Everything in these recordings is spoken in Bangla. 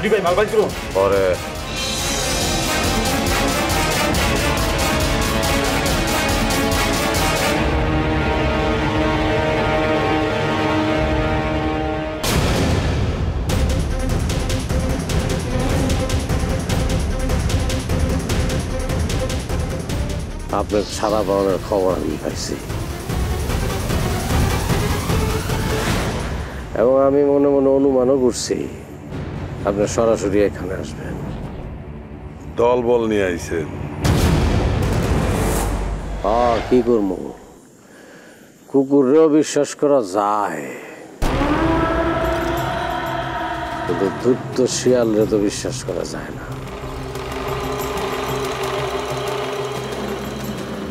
আলী ভাই মালবাই করুন পরে আপনার ছাড়া পাওয়ার খবর আমি পাইছি এবং আমি মনে মনে অনুমানও করছি আপনার সরাসরি এখানে আসবেন। দল বল নিয়ে আইছেন? কি করবো, কুকুরেও বিশ্বাস করা যায় কিন্তু ধূর্ত শিয়ালরে তো বিশ্বাস করা যায় না।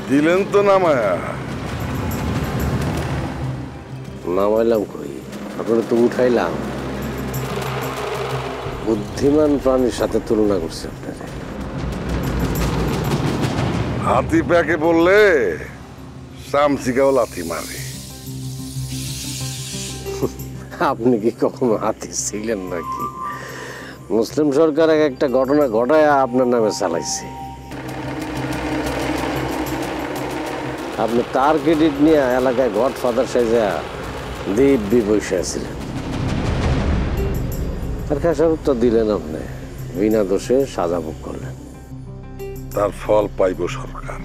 দিলেন তো নামায়া? নামাইলাম কই, আপনারা তো উঠাইলাম। বুদ্ধিমান প্রাণীর সাথে তুলনা করছে আপনারা। হাতি প্যাকে বললে চামচিকাও লাথি মারে। আপনি কি কখনো হাতি ছিলেন নাকি? মুসলিম সরকার একটা ঘটনা ঘটায় আপনার নামে চালাইছে, আপনি তার ক্রেডিট নিয়ে এলাকায় গডফাদার সাইজা দিব্যি বসে আছিলেন। তার খেসারত তো দিলেন আপনি, বিনা দোষে সাজা ভোগ করলেন। তার ফল পাইব সরকার।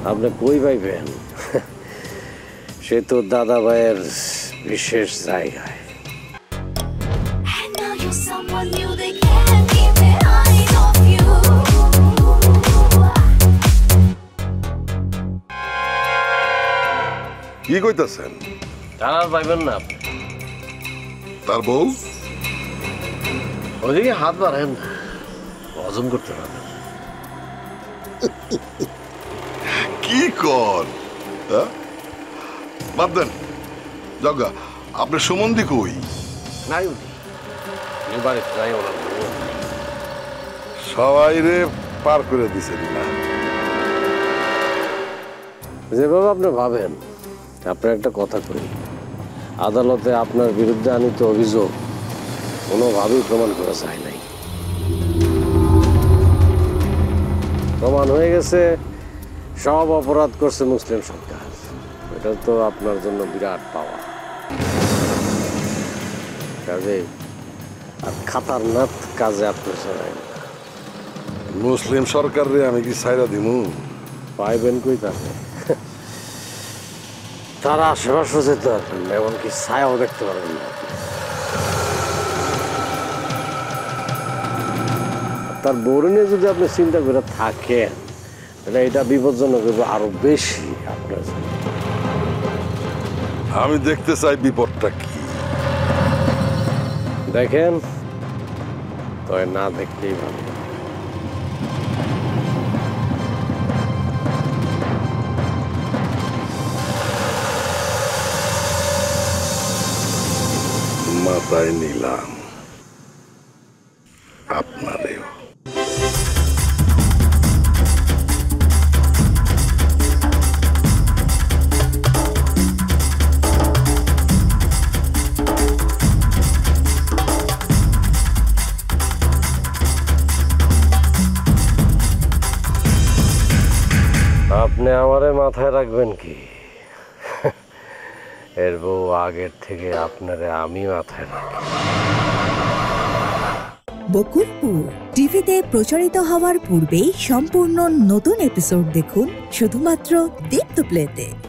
আপনি কই পাইবেন? সে তো দাদা ভাইয়ের বিশেষ জায়গায়। কি কইতাছেন? টানার পাইবেন না আপনি। তার বউ ওদিকে হাত বাড়েন, হজম করতে পারবেন। কি কর? বাদ দেন জগা, আপনার সম্বন্ধে কই? নাই উনি, বাড়িতে নাই ওনার বউ। সবাই রে পার করে দিছেন না? যেভাবে আপনি ভাবেন, আপনার একটা কথা কই, আদালতে আপনার বিরুদ্ধে আনিত অভিযোগ কোনোভাবেই প্রমাণ করা যায় নাই। প্রমাণ হয়ে গেছে সব অপরাধ করছে মুসলিম সরকার। এটা তো আপনার জন্য বিরাট পাওয়া। কাজে আর খাতারনাক কাজে আপনি চড়াই না। মুসলিম সরকার রে আমি কি ছাইরা দিমু? পাইবেন কই তাকে? তারা আশেপাশে যেতে পারবেন না, এমনকি ছায়াও দেখতে পারবেন না। তার বউরে নিয়ে যদি আপনি চিন্তা করে থাকেন, তাহলে এটা বিপজ্জনক হবে আরো বেশি আপনার জন্য। আমি দেখতে চাই বিপদটা কি। দেখেন, তবে না দেখলেই ভালো। মাথায় নিলাম আপনারেও। আপনি আমারে মাথায় রাখবেন কি? এর বউ আগের থেকে আপনারে আমি মাথায় রাখি। বকুলপুর টিভিতে প্রচারিত হওয়ার পূর্বেই সম্পূর্ণ নতুন এপিসোড দেখুন শুধুমাত্র দীপ্ত প্লেতে।